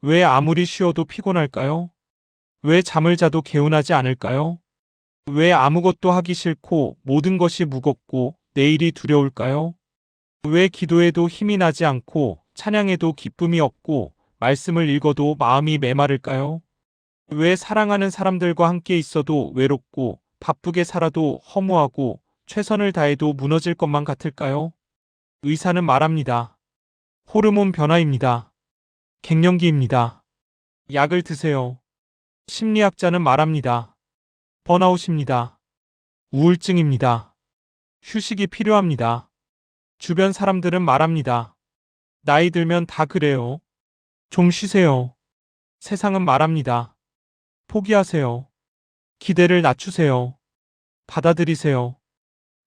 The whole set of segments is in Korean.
왜 아무리 쉬어도 피곤할까요? 왜 잠을 자도 개운하지 않을까요? 왜 아무것도 하기 싫고 모든 것이 무겁고 내일이 두려울까요? 왜 기도해도 힘이 나지 않고 찬양해도 기쁨이 없고 말씀을 읽어도 마음이 메마를까요? 왜 사랑하는 사람들과 함께 있어도 외롭고 바쁘게 살아도 허무하고 최선을 다해도 무너질 것만 같을까요? 의사는 말합니다. 호르몬 변화입니다. 갱년기입니다. 약을 드세요. 심리학자는 말합니다. 번아웃입니다. 우울증입니다. 휴식이 필요합니다. 주변 사람들은 말합니다. 나이 들면 다 그래요. 좀 쉬세요. 세상은 말합니다. 포기하세요. 기대를 낮추세요. 받아들이세요.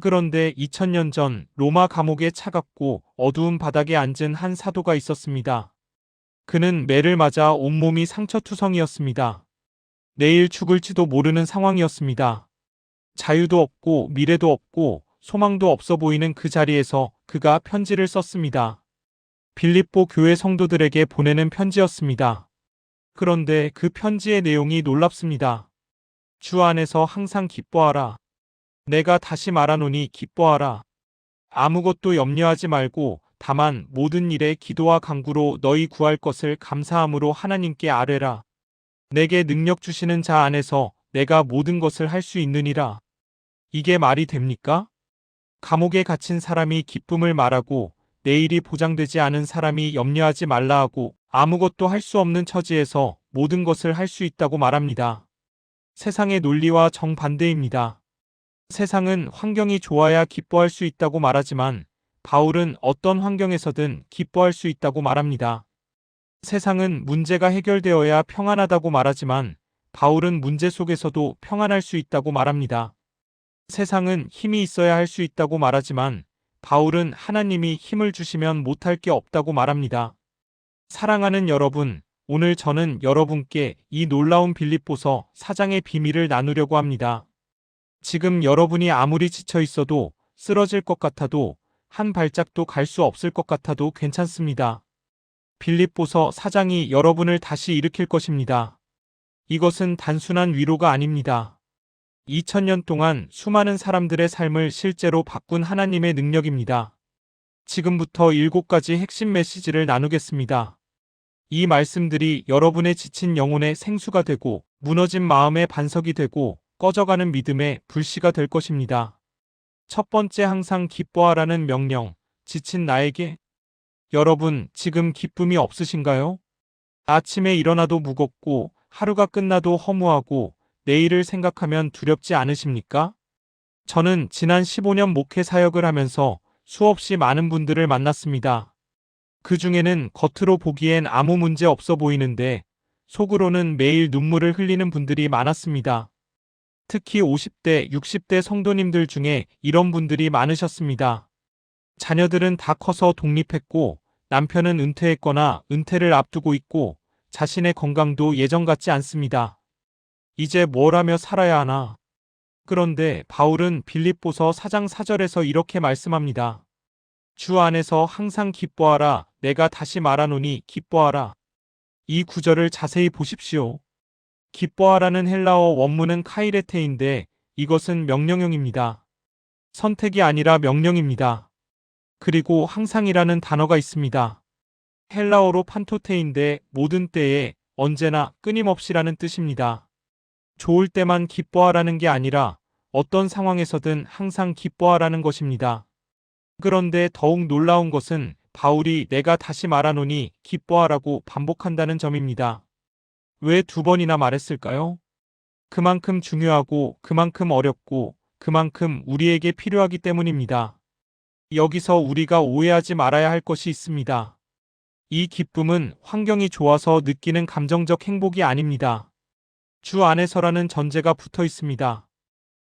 그런데 2000년 전 로마 감옥의 차갑고 어두운 바닥에 앉은 한 사도가 있었습니다. 그는 매를 맞아 온몸이 상처투성이었습니다. 내일 죽을지도 모르는 상황이었습니다. 자유도 없고 미래도 없고 소망도 없어 보이는 그 자리에서 그가 편지를 썼습니다. 빌립보 교회 성도들에게 보내는 편지였습니다. 그런데 그 편지의 내용이 놀랍습니다. 주 안에서 항상 기뻐하라. 내가 다시 말하노니 기뻐하라. 아무것도 염려하지 말고 다만 모든 일에 기도와 간구로 너희 구할 것을 감사함으로 하나님께 아뢰라. 내게 능력 주시는 자 안에서 내가 모든 것을 할 수 있느니라. 이게 말이 됩니까? 감옥에 갇힌 사람이 기쁨을 말하고 내일이 보장되지 않은 사람이 염려하지 말라 하고 아무것도 할 수 없는 처지에서 모든 것을 할 수 있다고 말합니다. 세상의 논리와 정반대입니다. 세상은 환경이 좋아야 기뻐할 수 있다고 말하지만 바울은 어떤 환경에서든 기뻐할 수 있다고 말합니다. 세상은 문제가 해결되어야 평안하다고 말하지만 바울은 문제 속에서도 평안할 수 있다고 말합니다. 세상은 힘이 있어야 할 수 있다고 말하지만 바울은 하나님이 힘을 주시면 못할 게 없다고 말합니다. 사랑하는 여러분, 오늘 저는 여러분께 이 놀라운 빌립보서 4장의 비밀을 나누려고 합니다. 지금 여러분이 아무리 지쳐 있어도 쓰러질 것 같아도 한 발짝도 갈 수 없을 것 같아도 괜찮습니다. 빌립보서 4장이 여러분을 다시 일으킬 것입니다. 이것은 단순한 위로가 아닙니다. 2000년 동안 수많은 사람들의 삶을 실제로 바꾼 하나님의 능력입니다. 지금부터 7가지 핵심 메시지를 나누겠습니다. 이 말씀들이 여러분의 지친 영혼의 생수가 되고 무너진 마음의 반석이 되고 꺼져가는 믿음의 불씨가 될 것입니다. 첫 번째, 항상 기뻐하라는 명령. 지친 나에게. 여러분, 지금 기쁨이 없으신가요? 아침에 일어나도 무겁고 하루가 끝나도 허무하고 내일을 생각하면 두렵지 않으십니까? 저는 지난 15년 목회 사역을 하면서 수없이 많은 분들을 만났습니다. 그 중에는 겉으로 보기엔 아무 문제 없어 보이는데 속으로는 매일 눈물을 흘리는 분들이 많았습니다. 특히 50대, 60대 성도님들 중에 이런 분들이 많으셨습니다. 자녀들은 다 커서 독립했고 남편은 은퇴했거나 은퇴를 앞두고 있고 자신의 건강도 예전 같지 않습니다. 이제 뭘 하며 살아야 하나? 그런데 바울은 빌립보서 4장 4절에서 이렇게 말씀합니다. 주 안에서 항상 기뻐하라. 내가 다시 말하노니 기뻐하라. 이 구절을 자세히 보십시오. 기뻐하라는 헬라어 원문은 카이레테인데 이것은 명령형입니다. 선택이 아니라 명령입니다. 그리고 항상이라는 단어가 있습니다. 헬라어로 판토테인데 모든 때에 언제나 끊임없이라는 뜻입니다. 좋을 때만 기뻐하라는 게 아니라 어떤 상황에서든 항상 기뻐하라는 것입니다. 그런데 더욱 놀라운 것은 바울이 내가 다시 말하노니 기뻐하라고 반복한다는 점입니다. 왜 2번이나 말했을까요? 그만큼 중요하고 그만큼 어렵고 그만큼 우리에게 필요하기 때문입니다. 여기서 우리가 오해하지 말아야 할 것이 있습니다. 이 기쁨은 환경이 좋아서 느끼는 감정적 행복이 아닙니다. 주 안에서라는 전제가 붙어 있습니다.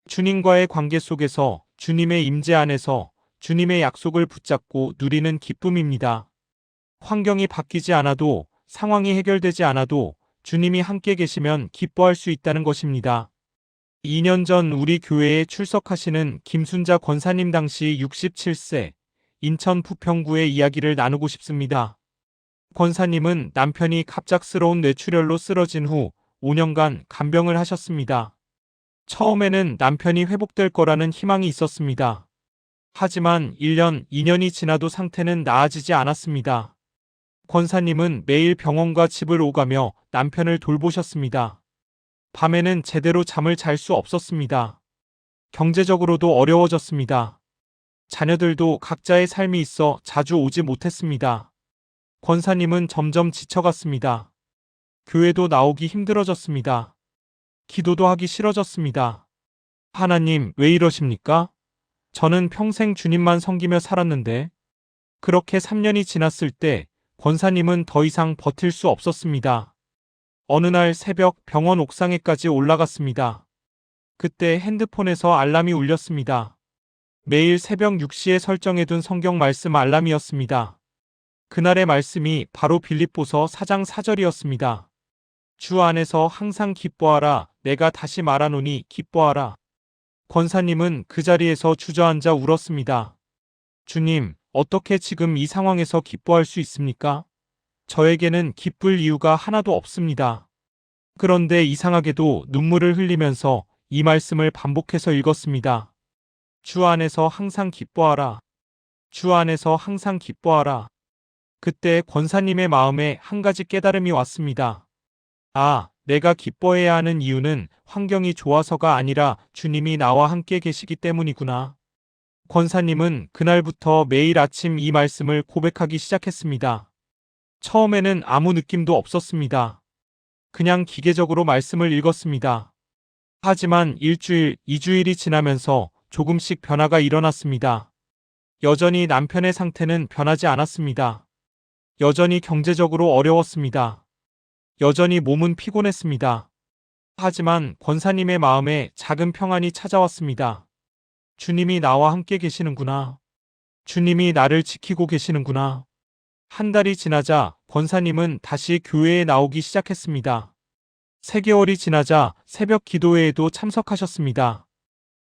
주님과의 관계 속에서 주님의 임재 안에서 주님의 약속을 붙잡고 누리는 기쁨입니다. 환경이 바뀌지 않아도 상황이 해결되지 않아도 주님이 함께 계시면 기뻐할 수 있다는 것입니다. 2년 전 우리 교회에 출석하시는 김순자 권사님 당시 67세 인천 부평구의 이야기를 나누고 싶습니다. 권사님은 남편이 갑작스러운 뇌출혈로 쓰러진 후 5년간 간병을 하셨습니다. 처음에는 남편이 회복될 거라는 희망이 있었습니다. 하지만 1년, 2년이 지나도 상태는 나아지지 않았습니다. 권사님은 매일 병원과 집을 오가며 남편을 돌보셨습니다. 밤에는 제대로 잠을 잘 수 없었습니다. 경제적으로도 어려워졌습니다. 자녀들도 각자의 삶이 있어 자주 오지 못했습니다. 권사님은 점점 지쳐갔습니다. 교회도 나오기 힘들어졌습니다. 기도도 하기 싫어졌습니다. 하나님, 왜 이러십니까? 저는 평생 주님만 섬기며 살았는데. 그렇게 3년이 지났을 때 권사님은 더 이상 버틸 수 없었습니다. 어느 날 새벽 병원 옥상에까지 올라갔습니다. 그때 핸드폰에서 알람이 울렸습니다. 매일 새벽 6시에 설정해둔 성경 말씀 알람이었습니다. 그날의 말씀이 바로 빌립보서 4장 4절이었습니다. 주 안에서 항상 기뻐하라. 내가 다시 말하노니 기뻐하라. 권사님은 그 자리에서 주저앉아 울었습니다. 주님, 어떻게 지금 이 상황에서 기뻐할 수 있습니까? 저에게는 기쁠 이유가 하나도 없습니다. 그런데 이상하게도 눈물을 흘리면서 이 말씀을 반복해서 읽었습니다. 주 안에서 항상 기뻐하라. 주 안에서 항상 기뻐하라. 그때 권사님의 마음에 한 가지 깨달음이 왔습니다. 아, 내가 기뻐해야 하는 이유는 환경이 좋아서가 아니라 주님이 나와 함께 계시기 때문이구나. 권사님은 그날부터 매일 아침 이 말씀을 고백하기 시작했습니다. 처음에는 아무 느낌도 없었습니다. 그냥 기계적으로 말씀을 읽었습니다. 하지만 1주일, 2주일이 지나면서 조금씩 변화가 일어났습니다. 여전히 남편의 상태는 변하지 않았습니다. 여전히 경제적으로 어려웠습니다. 여전히 몸은 피곤했습니다. 하지만 권사님의 마음에 작은 평안이 찾아왔습니다. 주님이 나와 함께 계시는구나. 주님이 나를 지키고 계시는구나. 한 달이 지나자 권사님은 다시 교회에 나오기 시작했습니다. 3개월이 지나자 새벽 기도회에도 참석하셨습니다.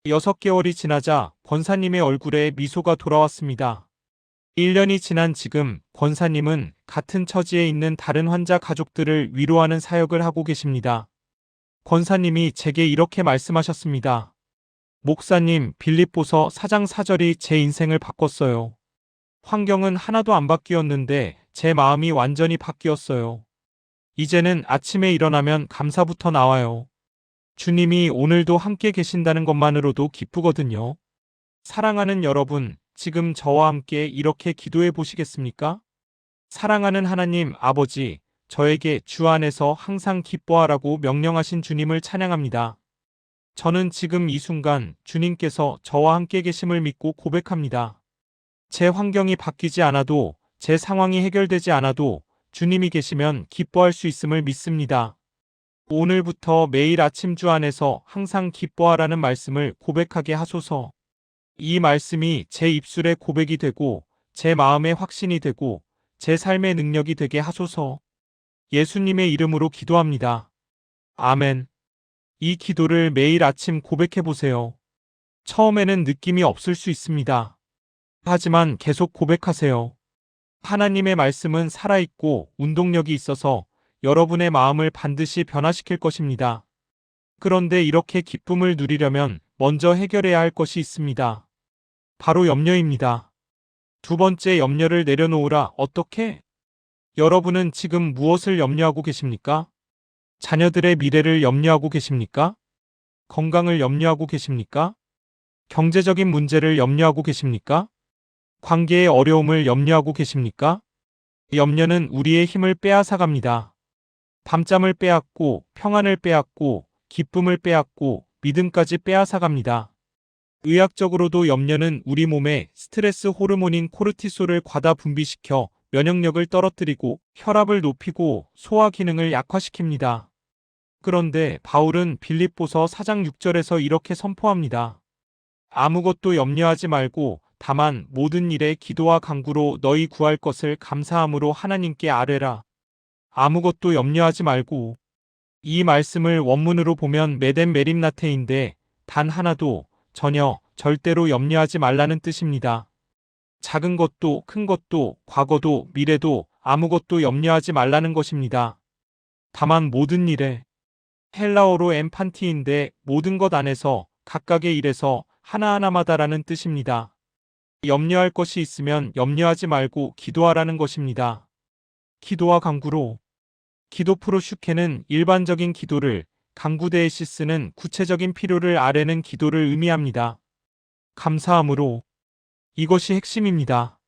6개월이 지나자 권사님의 얼굴에 미소가 돌아왔습니다. 1년이 지난 지금 권사님은 같은 처지에 있는 다른 환자 가족들을 위로하는 사역을 하고 계십니다. 권사님이 제게 이렇게 말씀하셨습니다. 목사님, 빌립보서 4장 4절이 제 인생을 바꿨어요. 환경은 하나도 안 바뀌었는데 제 마음이 완전히 바뀌었어요. 이제는 아침에 일어나면 감사부터 나와요. 주님이 오늘도 함께 계신다는 것만으로도 기쁘거든요. 사랑하는 여러분, 지금 저와 함께 이렇게 기도해 보시겠습니까? 사랑하는 하나님 아버지, 저에게 주 안에서 항상 기뻐하라고 명령하신 주님을 찬양합니다. 저는 지금 이 순간 주님께서 저와 함께 계심을 믿고 고백합니다. 제 환경이 바뀌지 않아도, 제 상황이 해결되지 않아도 주님이 계시면 기뻐할 수 있음을 믿습니다. 오늘부터 매일 아침 주 안에서 항상 기뻐하라는 말씀을 고백하게 하소서. 이 말씀이 제 입술의 고백이 되고 제 마음의 확신이 되고 제 삶의 능력이 되게 하소서. 예수님의 이름으로 기도합니다. 아멘. 이 기도를 매일 아침 고백해 보세요. 처음에는 느낌이 없을 수 있습니다. 하지만 계속 고백하세요. 하나님의 말씀은 살아있고 운동력이 있어서 여러분의 마음을 반드시 변화시킬 것입니다. 그런데 이렇게 기쁨을 누리려면 먼저 해결해야 할 것이 있습니다. 바로 염려입니다. 두 번째, 염려를 내려놓으라. 어떻게? 여러분은 지금 무엇을 염려하고 계십니까? 자녀들의 미래를 염려하고 계십니까? 건강을 염려하고 계십니까? 경제적인 문제를 염려하고 계십니까? 관계의 어려움을 염려하고 계십니까? 염려는 우리의 힘을 빼앗아갑니다. 밤잠을 빼앗고, 평안을 빼앗고, 기쁨을 빼앗고, 믿음까지 빼앗아갑니다. 의학적으로도 염려는 우리 몸에 스트레스 호르몬인 코르티솔을 과다 분비시켜 면역력을 떨어뜨리고 혈압을 높이고 소화 기능을 약화시킵니다. 그런데 바울은 빌립보서 4장 6절에서 이렇게 선포합니다. 아무것도 염려하지 말고 다만 모든 일에 기도와 간구로 너희 구할 것을 감사함으로 하나님께 아뢰라. 아무것도 염려하지 말고. 이 말씀을 원문으로 보면 메덴 메림나테인데 단 하나도 전혀 절대로 염려하지 말라는 뜻입니다. 작은 것도 큰 것도 과거도 미래도 아무것도 염려하지 말라는 것입니다. 다만 모든 일에, 헬라어로 엠판티인데 모든 것 안에서 각각의 일에서 하나하나마다라는 뜻입니다. 염려할 것이 있으면 염려하지 말고 기도하라는 것입니다. 기도와 강구로. 기도 프로슈케는 일반적인 기도를, 강구데에시스는 구체적인 필요를 아뢰는 기도를 의미합니다. 감사함으로. 이것이 핵심입니다.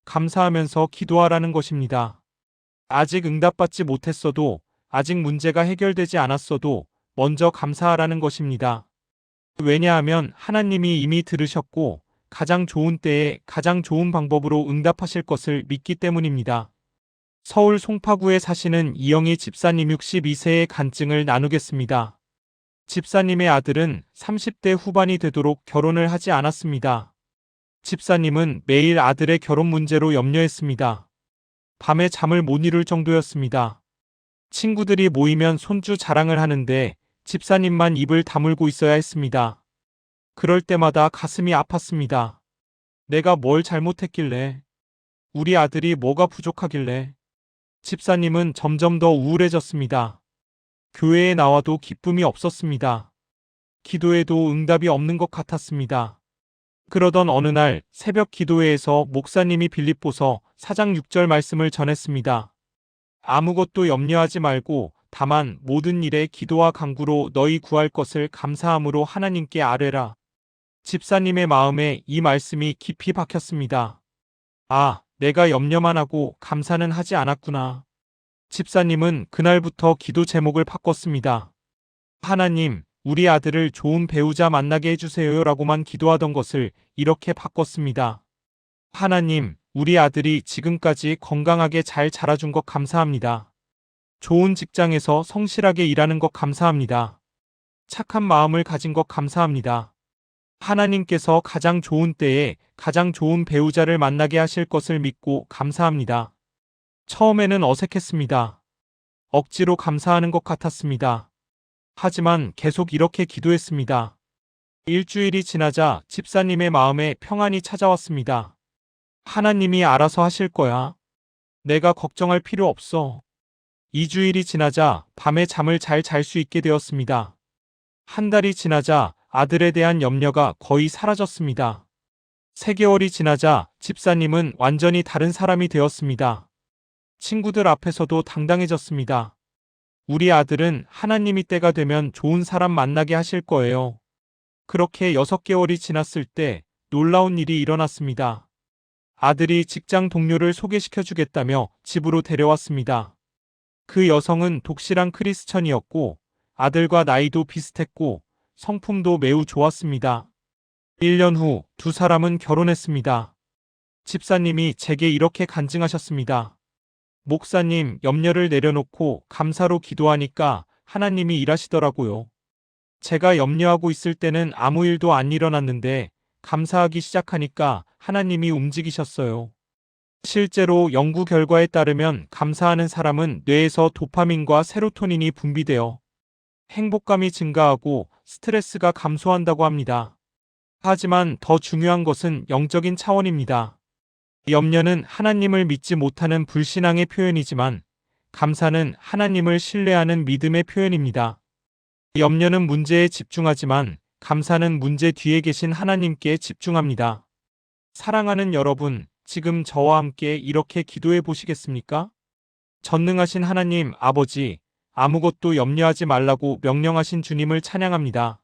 감사하면서 기도하라는 것입니다. 아직 응답받지 못했어도, 아직 문제가 해결되지 않았어도 먼저 감사하라는 것입니다. 왜냐하면 하나님이 이미 들으셨고 가장 좋은 때에 가장 좋은 방법으로 응답하실 것을 믿기 때문입니다. 서울 송파구에 사시는 이영희 집사님 62세의 간증을 나누겠습니다. 집사님의 아들은 30대 후반이 되도록 결혼을 하지 않았습니다. 집사님은 매일 아들의 결혼 문제로 염려했습니다. 밤에 잠을 못 이룰 정도였습니다. 친구들이 모이면 손주 자랑을 하는데 집사님만 입을 다물고 있어야 했습니다. 그럴 때마다 가슴이 아팠습니다. 내가 뭘 잘못했길래? 우리 아들이 뭐가 부족하길래? 집사님은 점점 더 우울해졌습니다. 교회에 나와도 기쁨이 없었습니다. 기도에도 응답이 없는 것 같았습니다. 그러던 어느 날 새벽 기도회에서 목사님이 빌립보서 4장 6절 말씀을 전했습니다. 아무것도 염려하지 말고 다만 모든 일에 기도와 간구로 너희 구할 것을 감사함으로 하나님께 아뢰라. 집사님의 마음에 이 말씀이 깊이 박혔습니다. 아, 내가 염려만 하고 감사는 하지 않았구나. 집사님은 그날부터 기도 제목을 바꿨습니다. 하나님, 우리 아들을 좋은 배우자 만나게 해주세요라고만 기도하던 것을 이렇게 바꿨습니다. 하나님, 우리 아들이 지금까지 건강하게 잘 자라준 것 감사합니다. 좋은 직장에서 성실하게 일하는 것 감사합니다. 착한 마음을 가진 것 감사합니다. 하나님께서 가장 좋은 때에 가장 좋은 배우자를 만나게 하실 것을 믿고 감사합니다. 처음에는 어색했습니다. 억지로 감사하는 것 같았습니다. 하지만 계속 이렇게 기도했습니다. 일주일이 지나자 집사님의 마음에 평안이 찾아왔습니다. 하나님이 알아서 하실 거야. 내가 걱정할 필요 없어. 2주일이 지나자 밤에 잠을 잘 잘 수 있게 되었습니다. 한 달이 지나자 아들에 대한 염려가 거의 사라졌습니다. 3개월이 지나자 집사님은 완전히 다른 사람이 되었습니다. 친구들 앞에서도 당당해졌습니다. 우리 아들은 하나님이 때가 되면 좋은 사람 만나게 하실 거예요. 그렇게 6개월이 지났을 때 놀라운 일이 일어났습니다. 아들이 직장 동료를 소개시켜 주겠다며 집으로 데려왔습니다. 그 여성은 독실한 크리스천이었고 아들과 나이도 비슷했고 성품도 매우 좋았습니다. 1년 후 두 사람은 결혼했습니다. 집사님이 제게 이렇게 간증하셨습니다. 목사님, 염려를 내려놓고 감사로 기도하니까 하나님이 일하시더라고요. 제가 염려하고 있을 때는 아무 일도 안 일어났는데 감사하기 시작하니까 하나님이 움직이셨어요. 실제로 연구 결과에 따르면 감사하는 사람은 뇌에서 도파민과 세로토닌이 분비되어 행복감이 증가하고 스트레스가 감소한다고 합니다. 하지만 더 중요한 것은 영적인 차원입니다. 염려는 하나님을 믿지 못하는 불신앙의 표현이지만 감사는 하나님을 신뢰하는 믿음의 표현입니다. 염려는 문제에 집중하지만 감사는 문제 뒤에 계신 하나님께 집중합니다. 사랑하는 여러분, 지금 저와 함께 이렇게 기도해 보시겠습니까? 전능하신 하나님 아버지, 아무것도 염려하지 말라고 명령하신 주님을 찬양합니다.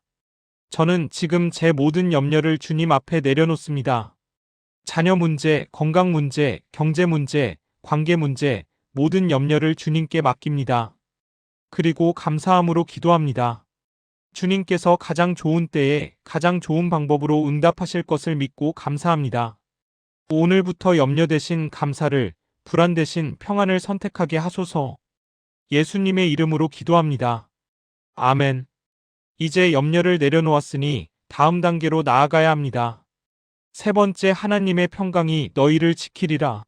저는 지금 제 모든 염려를 주님 앞에 내려놓습니다. 자녀 문제, 건강 문제, 경제 문제, 관계 문제, 모든 염려를 주님께 맡깁니다. 그리고 감사함으로 기도합니다. 주님께서 가장 좋은 때에 가장 좋은 방법으로 응답하실 것을 믿고 감사합니다. 오늘부터 염려 대신 감사를, 불안 대신 평안을 선택하게 하소서. 예수님의 이름으로 기도합니다. 아멘. 이제 염려를 내려놓았으니 다음 단계로 나아가야 합니다. 세 번째, 하나님의 평강이 너희를 지키리라.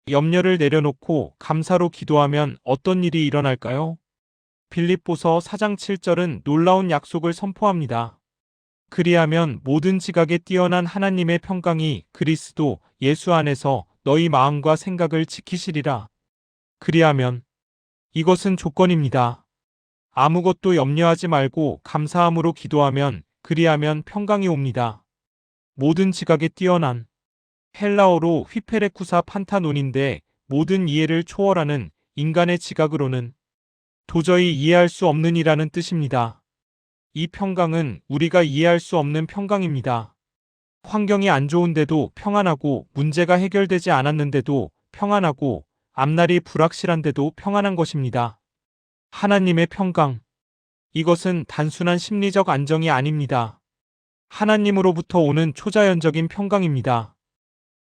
염려를 내려놓고 감사로 기도하면 어떤 일이 일어날까요? 빌립보서 4장 7절은 놀라운 약속을 선포합니다. 그리하면 모든 지각에 뛰어난 하나님의 평강이 그리스도 예수 안에서 너희 마음과 생각을 지키시리라. 그리하면 이것은 조건입니다. 아무것도 염려하지 말고 감사함으로 기도하면 그리하면 평강이 옵니다. 모든 지각에 뛰어난 헬라어로 휘페레쿠사 판타논인데 모든 이해를 초월하는 인간의 지각으로는 도저히 이해할 수 없는 이라는 뜻입니다. 이 평강은 우리가 이해할 수 없는 평강입니다. 환경이 안 좋은데도 평안하고 문제가 해결되지 않았는데도 평안하고 앞날이 불확실한데도 평안한 것입니다. 하나님의 평강. 이것은 단순한 심리적 안정이 아닙니다. 하나님으로부터 오는 초자연적인 평강입니다.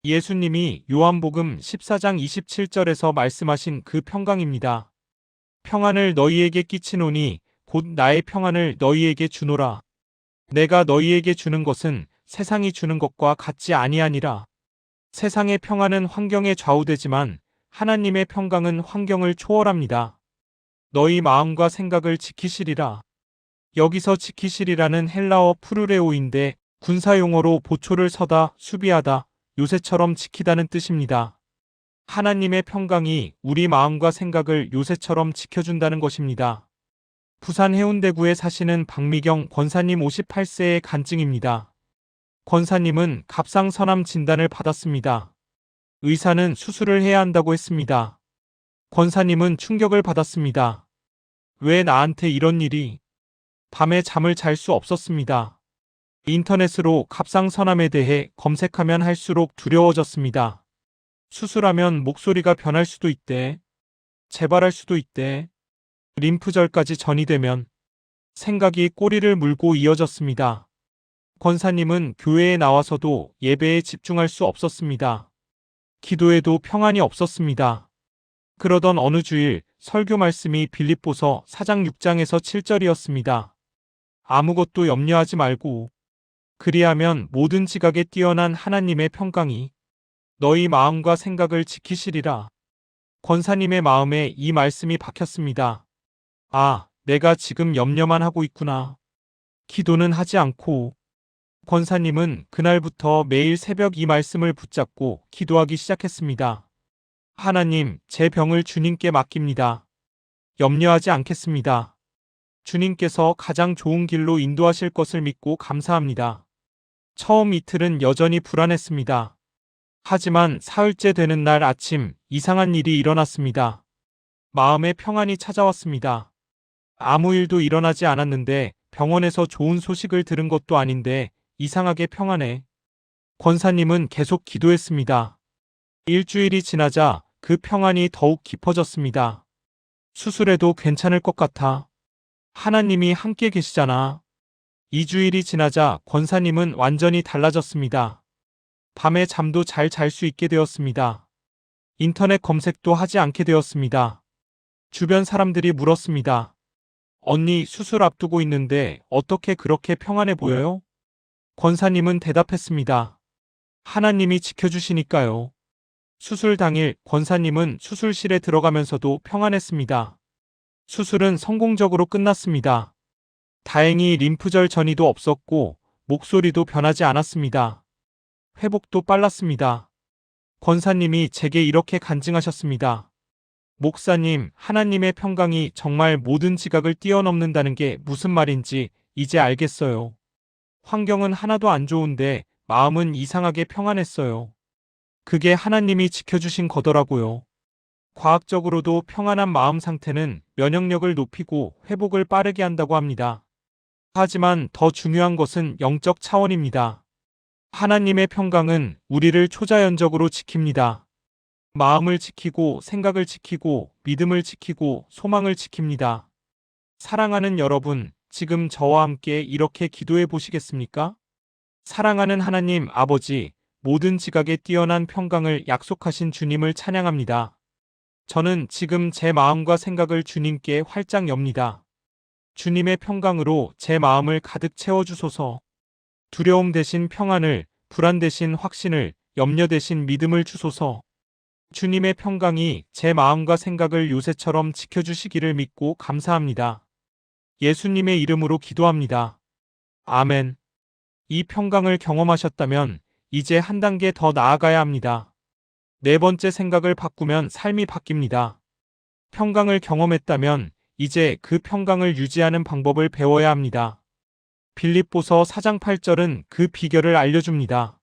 예수님이 요한복음 14장 27절에서 말씀하신 그 평강입니다. 평안을 너희에게 끼치노니 곧 나의 평안을 너희에게 주노라. 내가 너희에게 주는 것은 세상이 주는 것과 같지 아니하니라. 세상의 평안은 환경에 좌우되지만 하나님의 평강은 환경을 초월합니다. 너희 마음과 생각을 지키시리라. 여기서 지키시리라는 헬라어 프루레오인데 군사용어로 보초를 서다, 수비하다, 요새처럼 지키다는 뜻입니다. 하나님의 평강이 우리 마음과 생각을 요새처럼 지켜준다는 것입니다. 부산 해운대구에 사시는 박미경 권사님 58세의 간증입니다. 권사님은 갑상선암 진단을 받았습니다. 의사는 수술을 해야 한다고 했습니다. 권사님은 충격을 받았습니다. 왜 나한테 이런 일이? 밤에 잠을 잘 수 없었습니다. 인터넷으로 갑상선암에 대해 검색하면 할수록 두려워졌습니다. 수술하면 목소리가 변할 수도 있대. 재발할 수도 있대. 림프절까지 전이되면 생각이 꼬리를 물고 이어졌습니다. 권사님은 교회에 나와서도 예배에 집중할 수 없었습니다. 기도에도 평안이 없었습니다. 그러던 어느 주일 설교 말씀이 빌립보서 4장 6장에서 7절이었습니다. 아무것도 염려하지 말고 그리하면 모든 지각에 뛰어난 하나님의 평강이 너희 마음과 생각을 지키시리라. 권사님의 마음에 이 말씀이 박혔습니다. 아, 내가 지금 염려만 하고 있구나. 기도는 하지 않고. 권사님은 그날부터 매일 새벽 이 말씀을 붙잡고 기도하기 시작했습니다. 하나님, 제 병을 주님께 맡깁니다. 염려하지 않겠습니다. 주님께서 가장 좋은 길로 인도하실 것을 믿고 감사합니다. 처음 이틀은 여전히 불안했습니다. 하지만 사흘째 되는 날 아침 이상한 일이 일어났습니다. 마음에 평안이 찾아왔습니다. 아무 일도 일어나지 않았는데 병원에서 좋은 소식을 들은 것도 아닌데 이상하게 평안해. 권사님은 계속 기도했습니다. 일주일이 지나자 그 평안이 더욱 깊어졌습니다. 수술해도 괜찮을 것 같아. 하나님이 함께 계시잖아. 2주일이 지나자 권사님은 완전히 달라졌습니다. 밤에 잠도 잘 잘 수 있게 되었습니다. 인터넷 검색도 하지 않게 되었습니다. 주변 사람들이 물었습니다. 언니 수술 앞두고 있는데 어떻게 그렇게 평안해 보여요? 권사님은 대답했습니다. 하나님이 지켜주시니까요. 수술 당일 권사님은 수술실에 들어가면서도 평안했습니다. 수술은 성공적으로 끝났습니다. 다행히 림프절 전이도 없었고 목소리도 변하지 않았습니다. 회복도 빨랐습니다. 권사님이 제게 이렇게 간증하셨습니다. 목사님, 하나님의 평강이 정말 모든 지각을 뛰어넘는다는 게 무슨 말인지 이제 알겠어요. 환경은 하나도 안 좋은데 마음은 이상하게 평안했어요. 그게 하나님이 지켜주신 거더라고요. 과학적으로도 평안한 마음 상태는 면역력을 높이고 회복을 빠르게 한다고 합니다. 하지만 더 중요한 것은 영적 차원입니다. 하나님의 평강은 우리를 초자연적으로 지킵니다. 마음을 지키고 생각을 지키고 믿음을 지키고 소망을 지킵니다. 사랑하는 여러분, 지금 저와 함께 이렇게 기도해 보시겠습니까? 사랑하는 하나님 아버지, 모든 지각에 뛰어난 평강을 약속하신 주님을 찬양합니다. 저는 지금 제 마음과 생각을 주님께 활짝 엽니다. 주님의 평강으로 제 마음을 가득 채워주소서. 두려움 대신 평안을, 불안 대신 확신을, 염려 대신 믿음을 주소서. 주님의 평강이 제 마음과 생각을 요새처럼 지켜주시기를 믿고 감사합니다. 예수님의 이름으로 기도합니다. 아멘. 이 평강을 경험하셨다면 이제 한 단계 더 나아가야 합니다. 네 번째 생각을 바꾸면 삶이 바뀝니다. 평강을 경험했다면 이제 그 평강을 유지하는 방법을 배워야 합니다. 빌립보서 4장 8절은 그 비결을 알려줍니다.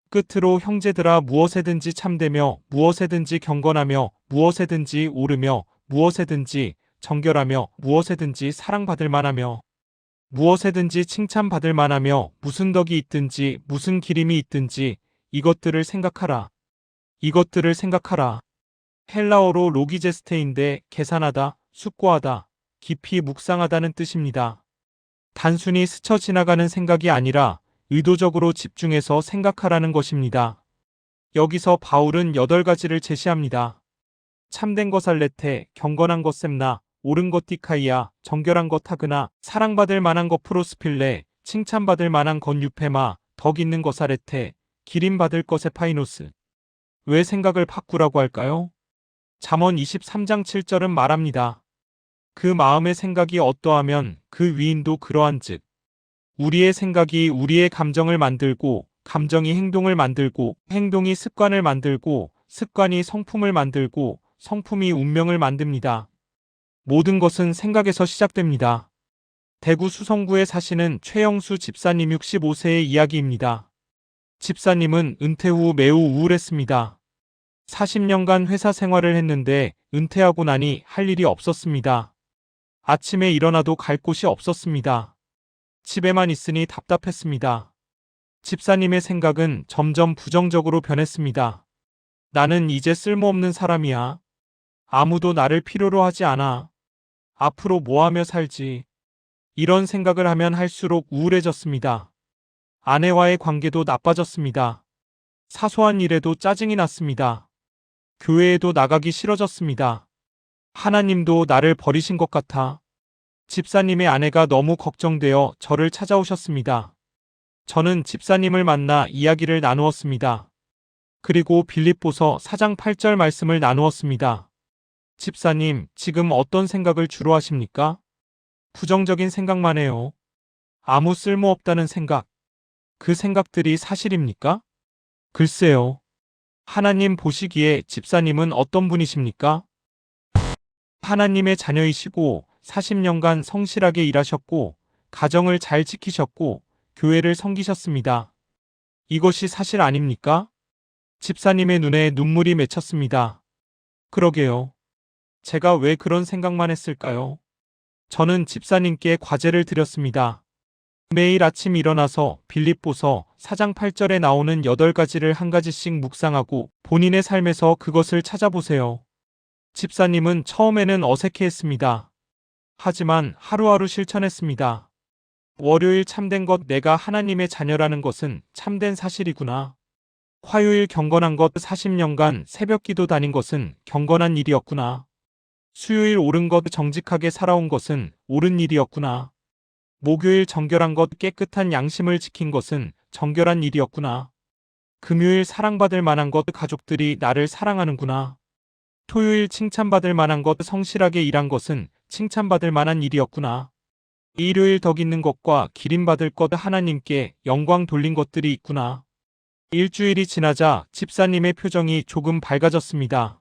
끝으로 형제들아 무엇에든지 참되며 무엇에든지 경건하며 무엇에든지 오르며 무엇에든지 정결하며 무엇에든지 사랑받을 만하며 무엇에든지 칭찬받을 만하며 무슨 덕이 있든지 무슨 기림이 있든지 이것들을 생각하라. 이것들을 생각하라. 헬라어로 로기제스테인데 계산하다, 숙고하다, 깊이 묵상하다는 뜻입니다. 단순히 스쳐 지나가는 생각이 아니라 의도적으로 집중해서 생각하라는 것입니다. 여기서 바울은 8가지를 제시합니다. 참된 것 알레테, 경건한 것 셈나, 옳은 것 디카이아, 정결한 것 하그나, 사랑받을 만한 것 프로스필레, 칭찬받을 만한 것 유페마, 덕 있는 것 아레테, 기림받을 것 에파이노스. 왜 생각을 바꾸라고 할까요? 잠언 23장 7절은 말합니다. 그 마음의 생각이 어떠하면 그 위인도 그러한즉. 우리의 생각이 우리의 감정을 만들고 감정이 행동을 만들고 행동이 습관을 만들고 습관이 성품을 만들고 성품이 운명을 만듭니다. 모든 것은 생각에서 시작됩니다. 대구 수성구에 사시는 최영수 집사님 65세의 이야기입니다. 집사님은 은퇴 후 매우 우울했습니다. 40년간 회사 생활을 했는데 은퇴하고 나니 할 일이 없었습니다. 아침에 일어나도 갈 곳이 없었습니다. 집에만 있으니 답답했습니다. 집사님의 생각은 점점 부정적으로 변했습니다. 나는 이제 쓸모없는 사람이야. 아무도 나를 필요로 하지 않아. 앞으로 뭐 하며 살지. 이런 생각을 하면 할수록 우울해졌습니다. 아내와의 관계도 나빠졌습니다. 사소한 일에도 짜증이 났습니다. 교회에도 나가기 싫어졌습니다. 하나님도 나를 버리신 것 같아. 집사님의 아내가 너무 걱정되어 저를 찾아오셨습니다. 저는 집사님을 만나 이야기를 나누었습니다. 그리고 빌립보서 4장 8절 말씀을 나누었습니다. 집사님, 지금 어떤 생각을 주로 하십니까? 부정적인 생각만 해요. 아무 쓸모없다는 생각. 그 생각들이 사실입니까? 글쎄요. 하나님 보시기에 집사님은 어떤 분이십니까? 하나님의 자녀이시고 40년간 성실하게 일하셨고 가정을 잘 지키셨고 교회를 섬기셨습니다. 이것이 사실 아닙니까? 집사님의 눈에 눈물이 맺혔습니다. 그러게요. 제가 왜 그런 생각만 했을까요? 저는 집사님께 과제를 드렸습니다. 매일 아침 일어나서 빌립보서 4장 8절에 나오는 8가지를 한 가지씩 묵상하고 본인의 삶에서 그것을 찾아보세요. 집사님은 처음에는 어색해했습니다. 하지만 하루하루 실천했습니다. 월요일 참된 것 내가 하나님의 자녀라는 것은 참된 사실이구나. 화요일 경건한 것 40년간 새벽 기도 다닌 것은 경건한 일이었구나. 수요일 옳은 것 정직하게 살아온 것은 옳은 일이었구나. 목요일 정결한 것 깨끗한 양심을 지킨 것은 정결한 일이었구나. 금요일 사랑받을 만한 것 가족들이 나를 사랑하는구나. 토요일 칭찬받을 만한 것 성실하게 일한 것은 칭찬받을 만한 일이었구나. 일요일 덕 있는 것과 기림받을 것 하나님께 영광 돌린 것들이 있구나. 일주일이 지나자 집사님의 표정이 조금 밝아졌습니다.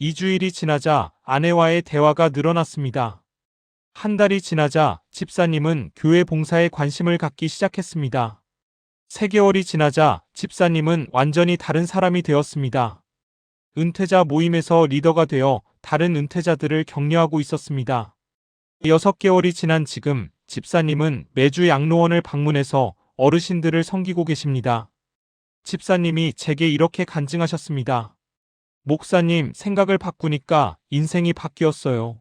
2주일이 지나자 아내와의 대화가 늘어났습니다. 한 달이 지나자 집사님은 교회 봉사에 관심을 갖기 시작했습니다. 3개월이 지나자 집사님은 완전히 다른 사람이 되었습니다. 은퇴자 모임에서 리더가 되어 다른 은퇴자들을 격려하고 있었습니다. 6개월이 지난 지금 집사님은 매주 양로원을 방문해서 어르신들을 섬기고 계십니다. 집사님이 제게 이렇게 간증하셨습니다. 목사님, 생각을 바꾸니까 인생이 바뀌었어요.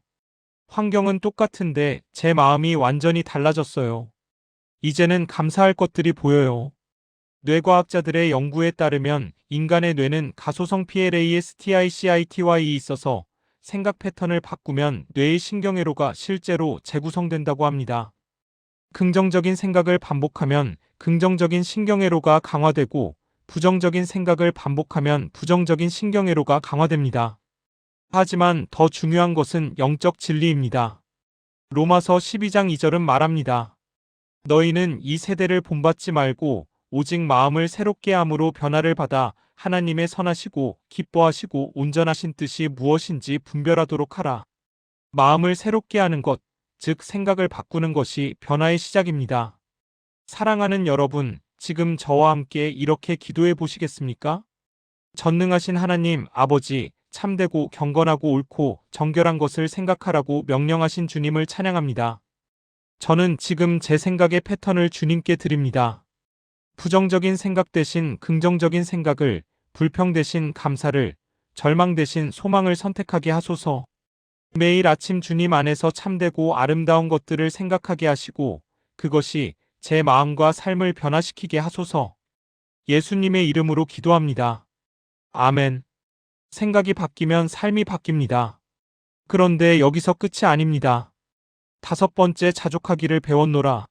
환경은 똑같은데 제 마음이 완전히 달라졌어요. 이제는 감사할 것들이 보여요. 뇌과학자들의 연구에 따르면 인간의 뇌는 가소성 PLASTICITY에 있어서 생각 패턴을 바꾸면 뇌의 신경회로가 실제로 재구성된다고 합니다. 긍정적인 생각을 반복하면 긍정적인 신경회로가 강화되고 부정적인 생각을 반복하면 부정적인 신경회로가 강화됩니다. 하지만 더 중요한 것은 영적 진리입니다. 로마서 12장 2절은 말합니다. 너희는 이 세대를 본받지 말고 오직 마음을 새롭게 함으로 변화를 받아 하나님의 선하시고 기뻐하시고 온전하신 뜻이 무엇인지 분별하도록 하라. 마음을 새롭게 하는 것, 즉 생각을 바꾸는 것이 변화의 시작입니다. 사랑하는 여러분, 지금 저와 함께 이렇게 기도해 보시겠습니까? 전능하신 하나님 아버지, 참되고 경건하고 옳고 정결한 것을 생각하라고 명령하신 주님을 찬양합니다. 저는 지금 제 생각의 패턴을 주님께 드립니다. 부정적인 생각 대신 긍정적인 생각을, 불평 대신 감사를, 절망 대신 소망을 선택하게 하소서. 매일 아침 주님 안에서 참되고 아름다운 것들을 생각하게 하시고 그것이 제 마음과 삶을 변화시키게 하소서. 예수님의 이름으로 기도합니다. 아멘. 생각이 바뀌면 삶이 바뀝니다. 그런데 여기서 끝이 아닙니다. 5번째 자족하기를 배웠노라.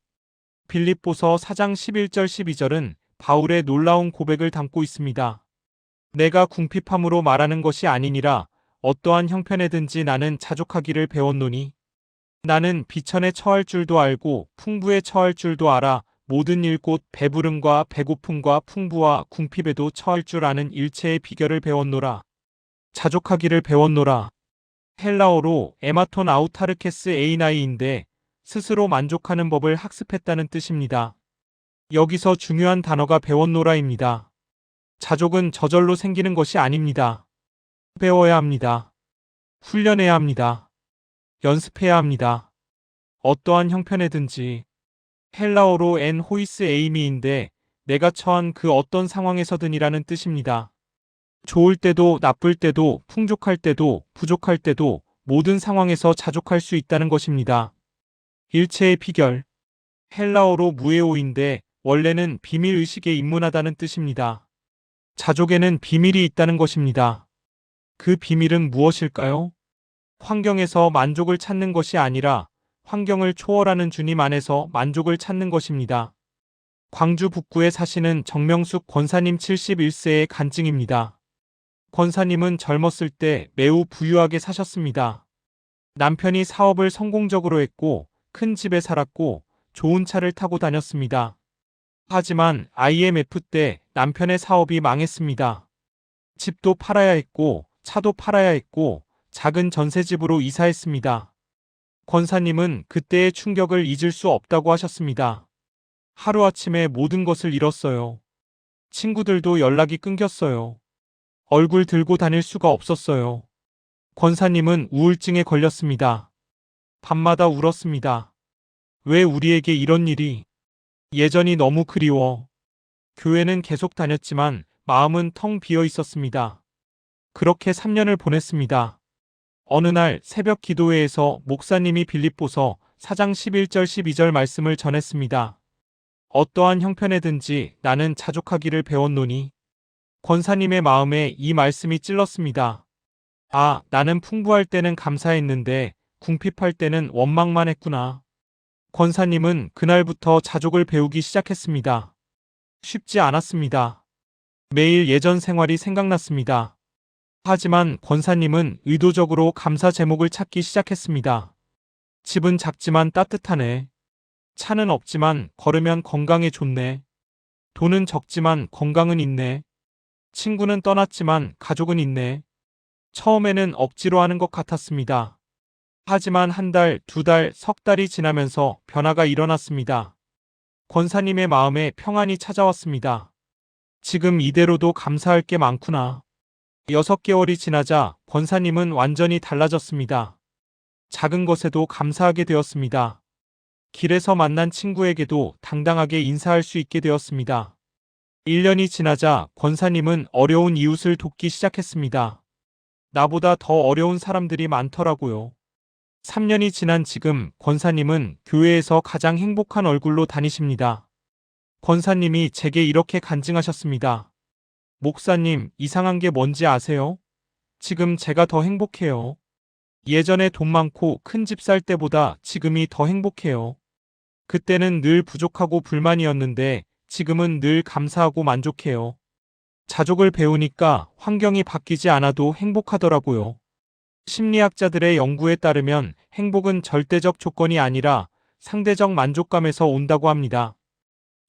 빌립보서 4장 11절 12절은 바울의 놀라운 고백을 담고 있습니다. 내가 궁핍함으로 말하는 것이 아니니라 어떠한 형편에든지 나는 자족하기를 배웠노니 나는 비천에 처할 줄도 알고 풍부에 처할 줄도 알아 모든 일 곧 배부름과 배고픔과 풍부와 궁핍에도 처할 줄 아는 일체의 비결을 배웠노라. 자족하기를 배웠노라. 헬라어로 에마톤 아우타르케스 에이나이인데 스스로 만족하는 법을 학습했다는 뜻입니다. 여기서 중요한 단어가 배웠노라입니다. 자족은 저절로 생기는 것이 아닙니다. 배워야 합니다. 훈련해야 합니다. 연습해야 합니다. 어떠한 형편에든지. 헬라어로 엔 호이스 에이미인데 내가 처한 그 어떤 상황에서든이라는 뜻입니다. 좋을 때도 나쁠 때도 풍족할 때도 부족할 때도 모든 상황에서 자족할 수 있다는 것입니다. 일체의 비결. 헬라어로 무에오인데 원래는 비밀의식에 입문하다는 뜻입니다. 자족에는 비밀이 있다는 것입니다. 그 비밀은 무엇일까요? 환경에서 만족을 찾는 것이 아니라 환경을 초월하는 주님 안에서 만족을 찾는 것입니다. 광주 북구에 사시는 정명숙 권사님 71세의 간증입니다. 권사님은 젊었을 때 매우 부유하게 사셨습니다. 남편이 사업을 성공적으로 했고 큰 집에 살았고 좋은 차를 타고 다녔습니다. 하지만 IMF 때 남편의 사업이 망했습니다. 집도 팔아야 했고 차도 팔아야 했고 작은 전셋집으로 이사했습니다. 권사님은 그때의 충격을 잊을 수 없다고 하셨습니다. 하루아침에 모든 것을 잃었어요. 친구들도 연락이 끊겼어요. 얼굴 들고 다닐 수가 없었어요. 권사님은 우울증에 걸렸습니다. 밤마다 울었습니다. 왜 우리에게 이런 일이? 예전이 너무 그리워. 교회는 계속 다녔지만 마음은 텅 비어 있었습니다. 그렇게 3년을 보냈습니다. 어느 날 새벽 기도회에서 목사님이 빌립보서 4장 11절 12절 말씀을 전했습니다. 어떠한 형편에든지 나는 자족하기를 배웠노니. 권사님의 마음에 이 말씀이 찔렀습니다. 아, 나는 풍부할 때는 감사했는데 궁핍할 때는 원망만 했구나. 권사님은 그날부터 자족을 배우기 시작했습니다. 쉽지 않았습니다. 매일 예전 생활이 생각났습니다. 하지만 권사님은 의도적으로 감사 제목을 찾기 시작했습니다. 집은 작지만 따뜻하네. 차는 없지만 걸으면 건강에 좋네. 돈은 적지만 건강은 있네. 친구는 떠났지만 가족은 있네. 처음에는 억지로 하는 것 같았습니다. 하지만 한 달, 2달, 석 달이 지나면서 변화가 일어났습니다. 권사님의 마음에 평안이 찾아왔습니다. 지금 이대로도 감사할 게 많구나. 6개월이 지나자 권사님은 완전히 달라졌습니다. 작은 것에도 감사하게 되었습니다. 길에서 만난 친구에게도 당당하게 인사할 수 있게 되었습니다. 1년이 지나자 권사님은 어려운 이웃을 돕기 시작했습니다. 나보다 더 어려운 사람들이 많더라고요. 3년이 지난 지금 권사님은 교회에서 가장 행복한 얼굴로 다니십니다. 권사님이 제게 이렇게 간증하셨습니다. 목사님, 이상한 게 뭔지 아세요? 지금 제가 더 행복해요. 예전에 돈 많고 큰 집 살 때보다 지금이 더 행복해요. 그때는 늘 부족하고 불만이었는데 지금은 늘 감사하고 만족해요. 자족을 배우니까 환경이 바뀌지 않아도 행복하더라고요. 심리학자들의 연구에 따르면 행복은 절대적 조건이 아니라 상대적 만족감에서 온다고 합니다.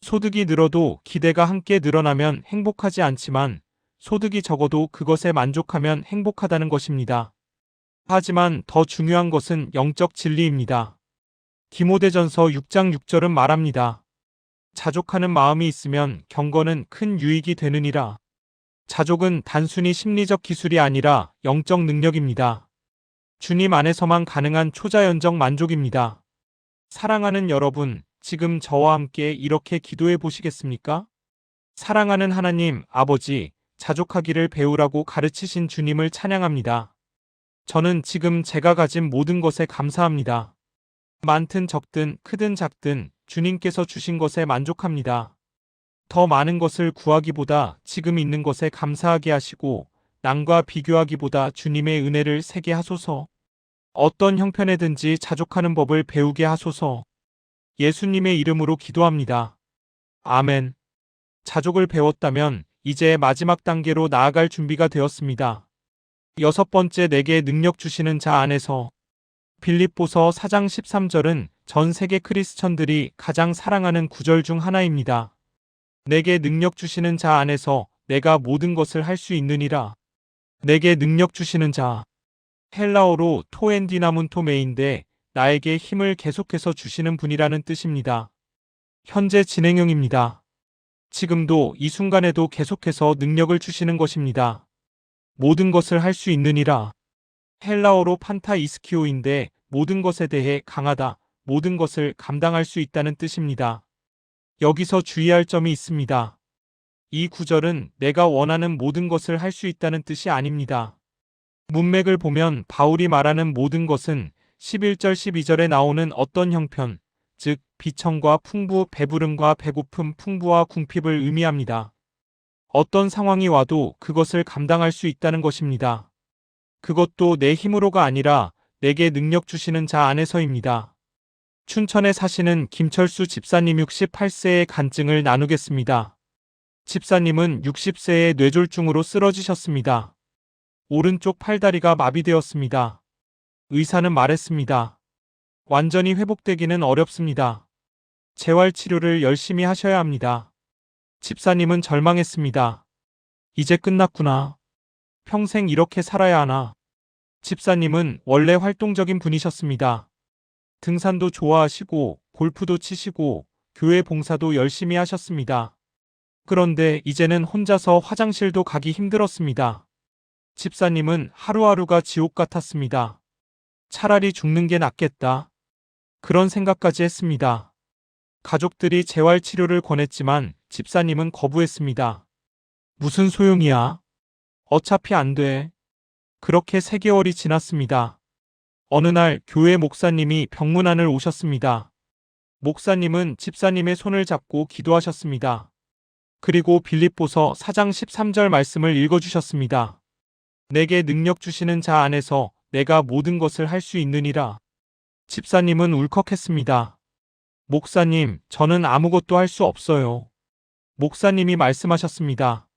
소득이 늘어도 기대가 함께 늘어나면 행복하지 않지만 소득이 적어도 그것에 만족하면 행복하다는 것입니다. 하지만 더 중요한 것은 영적 진리입니다. 디모데전서 6장 6절은 말합니다. 자족하는 마음이 있으면 경건은 큰 유익이 되느니라. 자족은 단순히 심리적 기술이 아니라 영적 능력입니다. 주님 안에서만 가능한 초자연적 만족입니다. 사랑하는 여러분, 지금 저와 함께 이렇게 기도해 보시겠습니까? 사랑하는 하나님, 아버지, 자족하기를 배우라고 가르치신 주님을 찬양합니다. 저는 지금 제가 가진 모든 것에 감사합니다. 많든 적든 크든 작든 주님께서 주신 것에 만족합니다. 더 많은 것을 구하기보다 지금 있는 것에 감사하게 하시고 남과 비교하기보다 주님의 은혜를 세게 하소서. 어떤 형편에든지 자족하는 법을 배우게 하소서. 예수님의 이름으로 기도합니다. 아멘. 자족을 배웠다면 이제 마지막 단계로 나아갈 준비가 되었습니다. 6번째, 내게 능력 주시는 자 안에서. 빌립보서 4장 13절은 전 세계 크리스천들이 가장 사랑하는 구절 중 하나입니다. 내게 능력 주시는 자 안에서 내가 모든 것을 할 수 있느니라. 내게 능력 주시는 자. 헬라어로 토엔디나문토메인데 나에게 힘을 계속해서 주시는 분이라는 뜻입니다. 현재 진행형입니다. 지금도 이 순간에도 계속해서 능력을 주시는 것입니다. 모든 것을 할 수 있느니라. 헬라어로 판타이스키오인데 모든 것에 대해 강하다, 모든 것을 감당할 수 있다는 뜻입니다. 여기서 주의할 점이 있습니다. 이 구절은 내가 원하는 모든 것을 할 수 있다는 뜻이 아닙니다. 문맥을 보면 바울이 말하는 모든 것은 11절 12절에 나오는 어떤 형편, 즉 비천과 풍부, 배부름과 배고픔, 풍부와 궁핍을 의미합니다. 어떤 상황이 와도 그것을 감당할 수 있다는 것입니다. 그것도 내 힘으로가 아니라 내게 능력 주시는 자 안에서입니다. 춘천에 사시는 김철수 집사님 68세의 간증을 나누겠습니다. 집사님은 60세에 뇌졸중으로 쓰러지셨습니다. 오른쪽 팔다리가 마비되었습니다. 의사는 말했습니다. 완전히 회복되기는 어렵습니다. 재활치료를 열심히 하셔야 합니다. 집사님은 절망했습니다. 이제 끝났구나. 평생 이렇게 살아야 하나. 집사님은 원래 활동적인 분이셨습니다. 등산도 좋아하시고 골프도 치시고 교회 봉사도 열심히 하셨습니다. 그런데 이제는 혼자서 화장실도 가기 힘들었습니다. 집사님은 하루하루가 지옥 같았습니다. 차라리 죽는 게 낫겠다. 그런 생각까지 했습니다. 가족들이 재활치료를 권했지만 집사님은 거부했습니다. 무슨 소용이야? 어차피 안 돼. 그렇게 3개월이 지났습니다. 어느 날 교회 목사님이 병문안을 오셨습니다. 목사님은 집사님의 손을 잡고 기도하셨습니다. 그리고 빌립보서 4장 13절 말씀을 읽어주셨습니다. 내게 능력 주시는 자 안에서 내가 모든 것을 할 수 있느니라. 집사님은 울컥했습니다. 목사님, 저는 아무것도 할 수 없어요. 목사님이 말씀하셨습니다.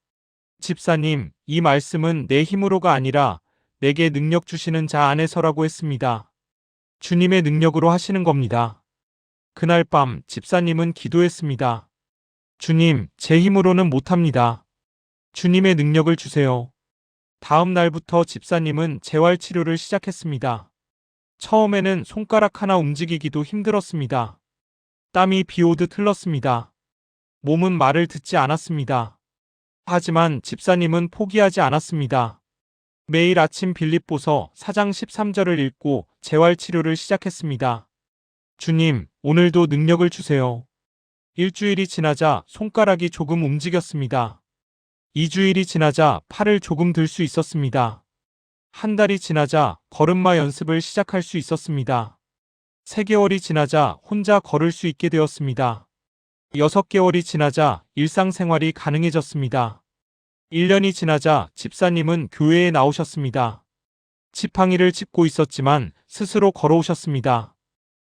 집사님, 이 말씀은 내 힘으로가 아니라 내게 능력 주시는 자 안에서라고 했습니다. 주님의 능력으로 하시는 겁니다. 그날 밤 집사님은 기도했습니다. 주님, 제 힘으로는 못합니다. 주님의 능력을 주세요. 다음 날부터 집사님은 재활치료를 시작했습니다. 처음에는 손가락 하나 움직이기도 힘들었습니다. 땀이 비 오듯 흘렀습니다. 몸은 말을 듣지 않았습니다. 하지만 집사님은 포기하지 않았습니다. 매일 아침 빌립보서 4장 13절을 읽고 재활치료를 시작했습니다. 주님, 오늘도 능력을 주세요. 일주일이 지나자 손가락이 조금 움직였습니다. 2주일이 지나자 팔을 조금 들 수 있었습니다. 한 달이 지나자 걸음마 연습을 시작할 수 있었습니다. 3개월이 지나자 혼자 걸을 수 있게 되었습니다. 6개월이 지나자 일상생활이 가능해졌습니다. 1년이 지나자 집사님은 교회에 나오셨습니다. 지팡이를 짚고 있었지만 스스로 걸어오셨습니다.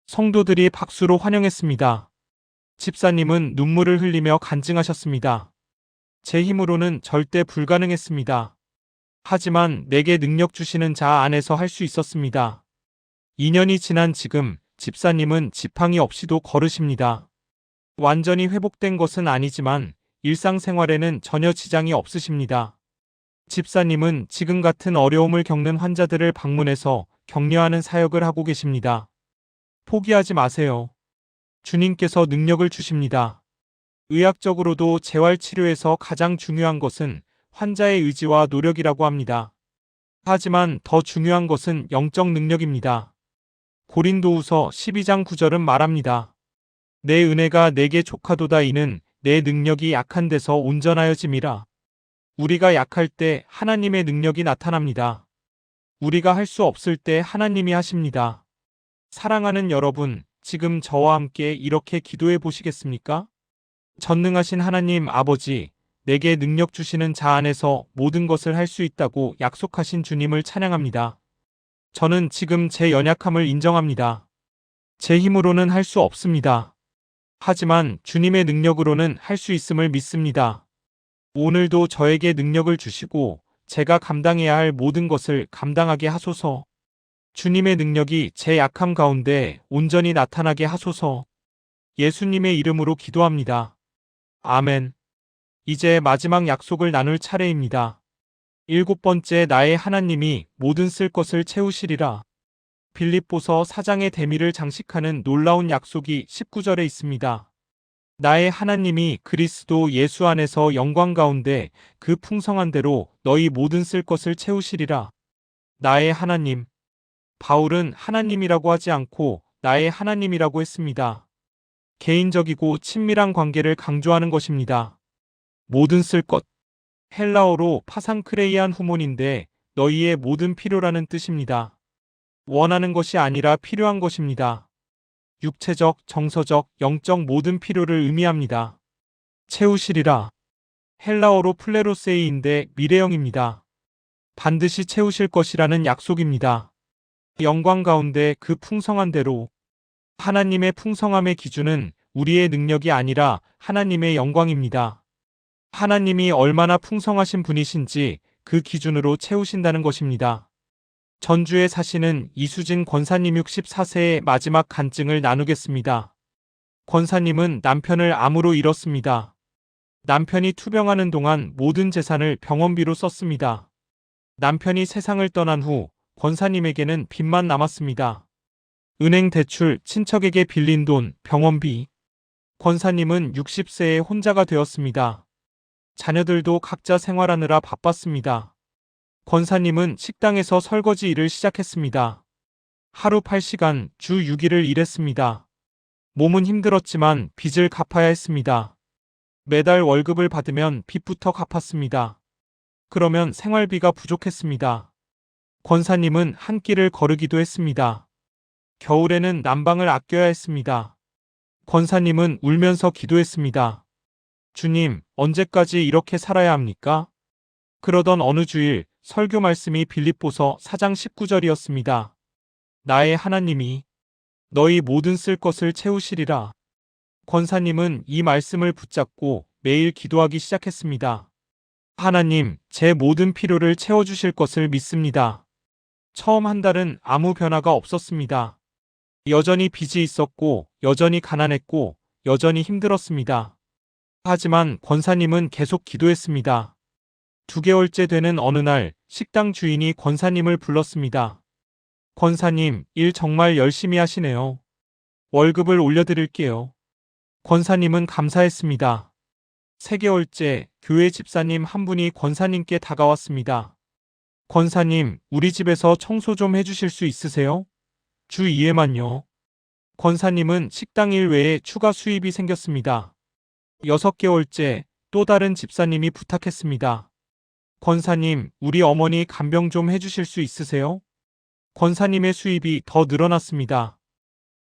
성도들이 박수로 환영했습니다. 집사님은 눈물을 흘리며 간증하셨습니다. 제 힘으로는 절대 불가능했습니다. 하지만 내게 능력 주시는 자 안에서 할 수 있었습니다. 2년이 지난 지금 집사님은 지팡이 없이도 걸으십니다. 완전히 회복된 것은 아니지만 일상생활에는 전혀 지장이 없으십니다. 집사님은 지금 같은 어려움을 겪는 환자들을 방문해서 격려하는 사역을 하고 계십니다. 포기하지 마세요. 주님께서 능력을 주십니다. 의학적으로도 재활치료에서 가장 중요한 것은 환자의 의지와 노력이라고 합니다. 하지만 더 중요한 것은 영적 능력입니다. 고린도후서 12장 9절은 말합니다. 내 은혜가 내게 족하도다. 이는 내 능력이 약한 데서 온전하여짐이라. 우리가 약할 때 하나님의 능력이 나타납니다. 우리가 할 수 없을 때 하나님이 하십니다. 사랑하는 여러분, 지금 저와 함께 이렇게 기도해 보시겠습니까? 전능하신 하나님 아버지, 내게 능력 주시는 자 안에서 모든 것을 할 수 있다고 약속하신 주님을 찬양합니다. 저는 지금 제 연약함을 인정합니다. 제 힘으로는 할 수 없습니다. 하지만 주님의 능력으로는 할 수 있음을 믿습니다. 오늘도 저에게 능력을 주시고 제가 감당해야 할 모든 것을 감당하게 하소서. 주님의 능력이 제 약함 가운데 온전히 나타나게 하소서. 예수님의 이름으로 기도합니다. 아멘. 이제 마지막 약속을 나눌 차례입니다. 7번째, 나의 하나님이 모든 쓸 것을 채우시리라. 빌립보서 4장의 대미를 장식하는 놀라운 약속이 19절에 있습니다. 나의 하나님이 그리스도 예수 안에서 영광 가운데 그 풍성한 대로 너희 모든 쓸 것을 채우시리라. 나의 하나님. 바울은 하나님이라고 하지 않고 나의 하나님이라고 했습니다. 개인적이고 친밀한 관계를 강조하는 것입니다. 모든 쓸 것. 헬라어로 파상크레이안 후몬인데 너희의 모든 필요라는 뜻입니다. 원하는 것이 아니라 필요한 것입니다. 육체적, 정서적, 영적 모든 필요를 의미합니다. 채우시리라. 헬라어로 플레로세이인데 미래형입니다. 반드시 채우실 것이라는 약속입니다. 영광 가운데 그 풍성한 대로. 하나님의 풍성함의 기준은 우리의 능력이 아니라 하나님의 영광입니다. 하나님이 얼마나 풍성하신 분이신지 그 기준으로 채우신다는 것입니다. 전주에 사시는 이수진 권사님 64세의 마지막 간증을 나누겠습니다. 권사님은 남편을 암으로 잃었습니다. 남편이 투병하는 동안 모든 재산을 병원비로 썼습니다. 남편이 세상을 떠난 후 권사님에게는 빚만 남았습니다. 은행 대출, 친척에게 빌린 돈, 병원비. 권사님은 60세에 혼자가 되었습니다. 자녀들도 각자 생활하느라 바빴습니다. 권사님은 식당에서 설거지 일을 시작했습니다. 하루 8시간, 주 6일을 일했습니다. 몸은 힘들었지만 빚을 갚아야 했습니다. 매달 월급을 받으면 빚부터 갚았습니다. 그러면 생활비가 부족했습니다. 권사님은 한 끼를 거르기도 했습니다. 겨울에는 난방을 아껴야 했습니다. 권사님은 울면서 기도했습니다. 주님, 언제까지 이렇게 살아야 합니까? 그러던 어느 주일 설교 말씀이 빌립보서 4장 19절이었습니다. 나의 하나님이 너희 모든 쓸 것을 채우시리라. 권사님은 이 말씀을 붙잡고 매일 기도하기 시작했습니다. 하나님, 제 모든 필요를 채워주실 것을 믿습니다. 처음 한 달은 아무 변화가 없었습니다. 여전히 빚이 있었고, 여전히 가난했고, 여전히 힘들었습니다. 하지만 권사님은 계속 기도했습니다. 2개월째 되는 어느 날 식당 주인이 권사님을 불렀습니다. 권사님, 일 정말 열심히 하시네요. 월급을 올려드릴게요. 권사님은 감사했습니다. 3개월째 교회 집사님 한 분이 권사님께 다가왔습니다. 권사님, 우리 집에서 청소 좀 해주실 수 있으세요? 주 2회만요. 권사님은 식당 일 외에 추가 수입이 생겼습니다. 6개월째 또 다른 집사님이 부탁했습니다. 권사님, 우리 어머니 간병 좀 해주실 수 있으세요? 권사님의 수입이 더 늘어났습니다.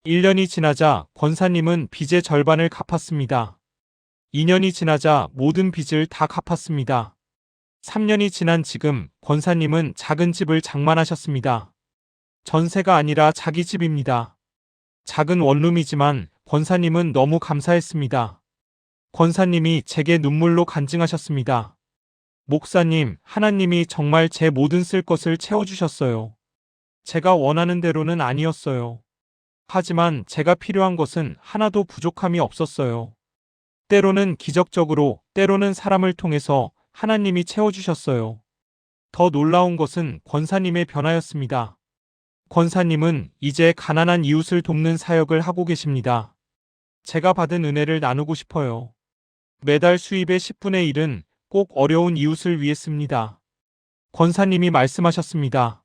1년이 지나자 권사님은 빚의 절반을 갚았습니다. 2년이 지나자 모든 빚을 다 갚았습니다. 3년이 지난 지금 권사님은 작은 집을 장만하셨습니다. 전세가 아니라 자기 집입니다. 작은 원룸이지만 권사님은 너무 감사했습니다. 권사님이 제게 눈물로 간증하셨습니다. 목사님, 하나님이 정말 제 모든 쓸 것을 채워주셨어요. 제가 원하는 대로는 아니었어요. 하지만 제가 필요한 것은 하나도 부족함이 없었어요. 때로는 기적적으로, 때로는 사람을 통해서 하나님이 채워주셨어요. 더 놀라운 것은 권사님의 변화였습니다. 권사님은 이제 가난한 이웃을 돕는 사역을 하고 계십니다. 제가 받은 은혜를 나누고 싶어요. 매달 수입의 10분의 1은 꼭 어려운 이웃을 위해 씁니다. 권사님이 말씀하셨습니다.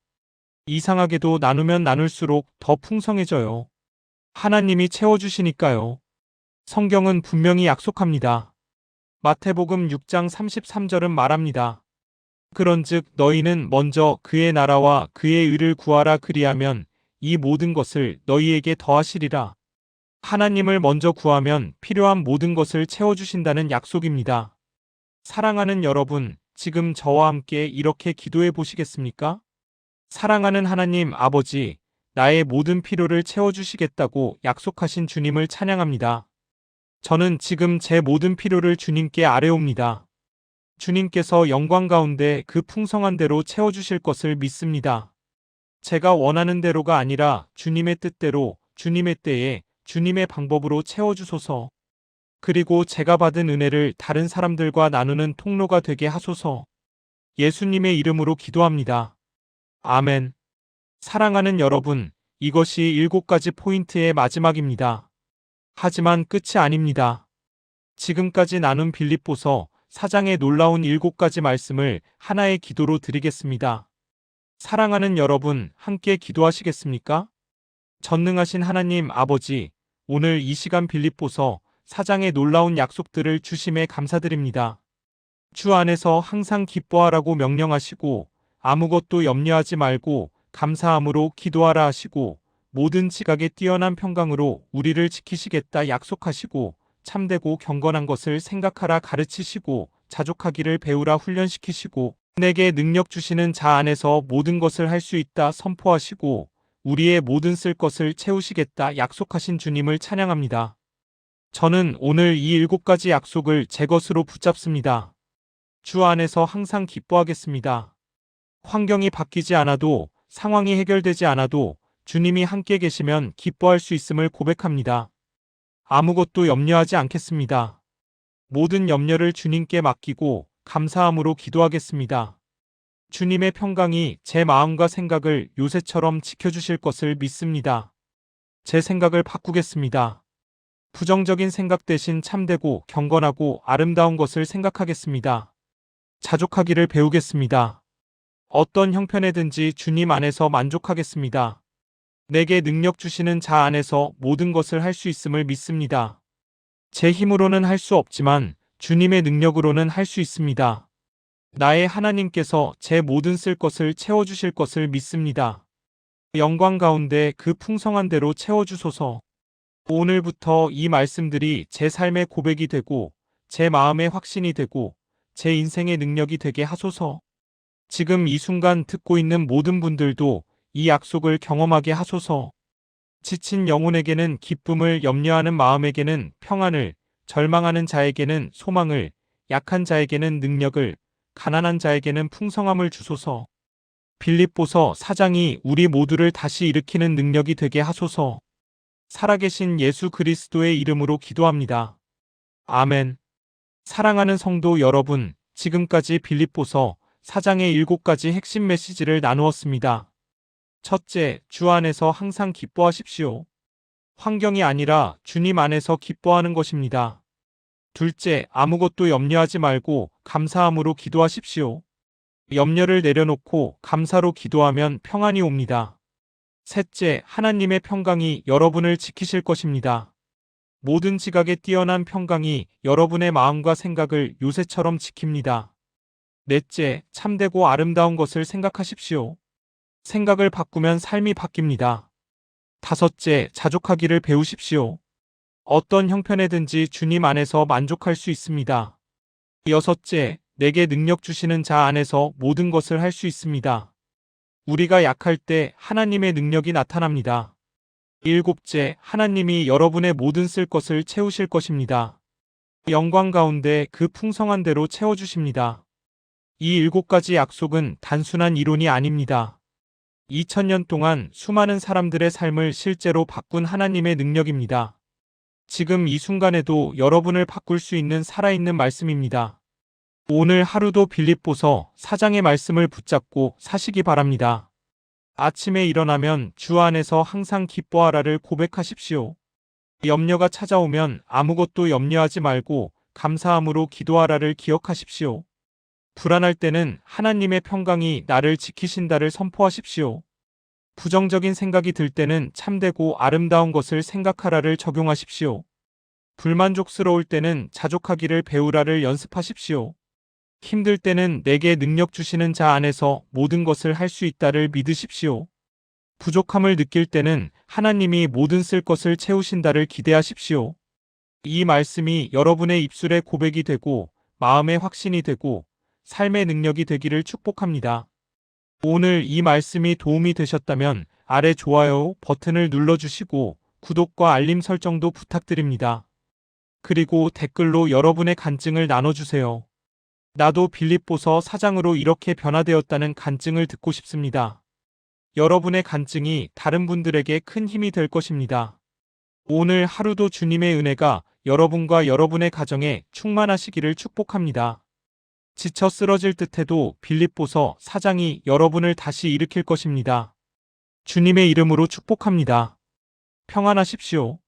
이상하게도 나누면 나눌수록 더 풍성해져요. 하나님이 채워주시니까요. 성경은 분명히 약속합니다. 마태복음 6장 33절은 말합니다. 그런즉 너희는 먼저 그의 나라와 그의 의를 구하라 그리하면 이 모든 것을 너희에게 더하시리라. 하나님을 먼저 구하면 필요한 모든 것을 채워주신다는 약속입니다. 사랑하는 여러분, 지금 저와 함께 이렇게 기도해 보시겠습니까? 사랑하는 하나님 아버지, 나의 모든 필요를 채워주시겠다고 약속하신 주님을 찬양합니다. 저는 지금 제 모든 필요를 주님께 아뢰옵니다. 주님께서 영광 가운데 그 풍성한 대로 채워주실 것을 믿습니다. 제가 원하는 대로가 아니라 주님의 뜻대로, 주님의 때에, 주님의 방법으로 채워주소서. 그리고 제가 받은 은혜를 다른 사람들과 나누는 통로가 되게 하소서. 예수님의 이름으로 기도합니다. 아멘. 사랑하는 여러분, 이것이 7가지 포인트의 마지막입니다. 하지만 끝이 아닙니다. 지금까지 나눈 빌립보서 4장의 놀라운 7가지 말씀을 하나의 기도로 드리겠습니다. 사랑하는 여러분, 함께 기도하시겠습니까? 전능하신 하나님 아버지, 오늘 이 시간 빌립보서 4장의 놀라운 약속들을 주심에 감사드립니다. 주 안에서 항상 기뻐하라고 명령하시고 아무것도 염려하지 말고 감사함으로 기도하라 하시고 모든 지각에 뛰어난 평강으로 우리를 지키시겠다 약속하시고 참되고 경건한 것을 생각하라 가르치시고 자족하기를 배우라 훈련시키시고 내게 능력 주시는 자 안에서 모든 것을 할 수 있다 선포하시고 우리의 모든 쓸 것을 채우시겠다 약속하신 주님을 찬양합니다. 저는 오늘 이 7가지 약속을 제 것으로 붙잡습니다. 주 안에서 항상 기뻐하겠습니다. 환경이 바뀌지 않아도 상황이 해결되지 않아도 주님이 함께 계시면 기뻐할 수 있음을 고백합니다. 아무것도 염려하지 않겠습니다. 모든 염려를 주님께 맡기고 감사함으로 기도하겠습니다. 주님의 평강이 제 마음과 생각을 요새처럼 지켜주실 것을 믿습니다. 제 생각을 바꾸겠습니다. 부정적인 생각 대신 참되고 경건하고 아름다운 것을 생각하겠습니다. 자족하기를 배우겠습니다. 어떤 형편에든지 주님 안에서 만족하겠습니다. 내게 능력 주시는 자 안에서 모든 것을 할 수 있음을 믿습니다. 제 힘으로는 할 수 없지만 주님의 능력으로는 할 수 있습니다. 나의 하나님께서 제 모든 쓸 것을 채워주실 것을 믿습니다. 영광 가운데 그 풍성한 대로 채워주소서. 오늘부터 이 말씀들이 제 삶의 고백이 되고 제 마음의 확신이 되고 제 인생의 능력이 되게 하소서. 지금 이 순간 듣고 있는 모든 분들도 이 약속을 경험하게 하소서. 지친 영혼에게는 기쁨을, 염려하는 마음에게는 평안을, 절망하는 자에게는 소망을, 약한 자에게는 능력을, 가난한 자에게는 풍성함을 주소서. 빌립보서 4장이 우리 모두를 다시 일으키는 능력이 되게 하소서. 살아계신 예수 그리스도의 이름으로 기도합니다. 아멘. 사랑하는 성도 여러분, 지금까지 빌립보서 4장의 7가지 핵심 메시지를 나누었습니다. 첫째, 주 안에서 항상 기뻐하십시오. 환경이 아니라 주님 안에서 기뻐하는 것입니다. 둘째, 아무것도 염려하지 말고 감사함으로 기도하십시오. 염려를 내려놓고 감사로 기도하면 평안이 옵니다. 셋째, 하나님의 평강이 여러분을 지키실 것입니다. 모든 지각에 뛰어난 평강이 여러분의 마음과 생각을 요새처럼 지킵니다. 넷째, 참되고 아름다운 것을 생각하십시오. 생각을 바꾸면 삶이 바뀝니다. 다섯째, 자족하기를 배우십시오. 어떤 형편에든지 주님 안에서 만족할 수 있습니다. 여섯째, 내게 능력 주시는 자 안에서 모든 것을 할 수 있습니다. 우리가 약할 때 하나님의 능력이 나타납니다. 일곱째, 하나님이 여러분의 모든 쓸 것을 채우실 것입니다. 영광 가운데 그 풍성한 대로 채워주십니다. 이 7가지 약속은 단순한 이론이 아닙니다. 2000년 동안 수많은 사람들의 삶을 실제로 바꾼 하나님의 능력입니다. 지금 이 순간에도 여러분을 바꿀 수 있는 살아있는 말씀입니다. 오늘 하루도 빌립보서 4장의 말씀을 붙잡고 사시기 바랍니다. 아침에 일어나면 주 안에서 항상 기뻐하라를 고백하십시오. 염려가 찾아오면 아무것도 염려하지 말고 감사함으로 기도하라를 기억하십시오. 불안할 때는 하나님의 평강이 나를 지키신다를 선포하십시오. 부정적인 생각이 들 때는 참되고 아름다운 것을 생각하라를 적용하십시오. 불만족스러울 때는 자족하기를 배우라를 연습하십시오. 힘들 때는 내게 능력 주시는 자 안에서 모든 것을 할 수 있다를 믿으십시오. 부족함을 느낄 때는 하나님이 모든 쓸 것을 채우신다를 기대하십시오. 이 말씀이 여러분의 입술의 고백이 되고 마음의 확신이 되고 삶의 능력이 되기를 축복합니다. 오늘 이 말씀이 도움이 되셨다면 아래 좋아요 버튼을 눌러주시고 구독과 알림 설정도 부탁드립니다. 그리고 댓글로 여러분의 간증을 나눠주세요. 나도 빌립보서 4장으로 이렇게 변화되었다는 간증을 듣고 싶습니다. 여러분의 간증이 다른 분들에게 큰 힘이 될 것입니다. 오늘 하루도 주님의 은혜가 여러분과 여러분의 가정에 충만하시기를 축복합니다. 지쳐 쓰러질 듯해도 빌립보서 4장이 여러분을 다시 일으킬 것입니다. 주님의 이름으로 축복합니다. 평안하십시오.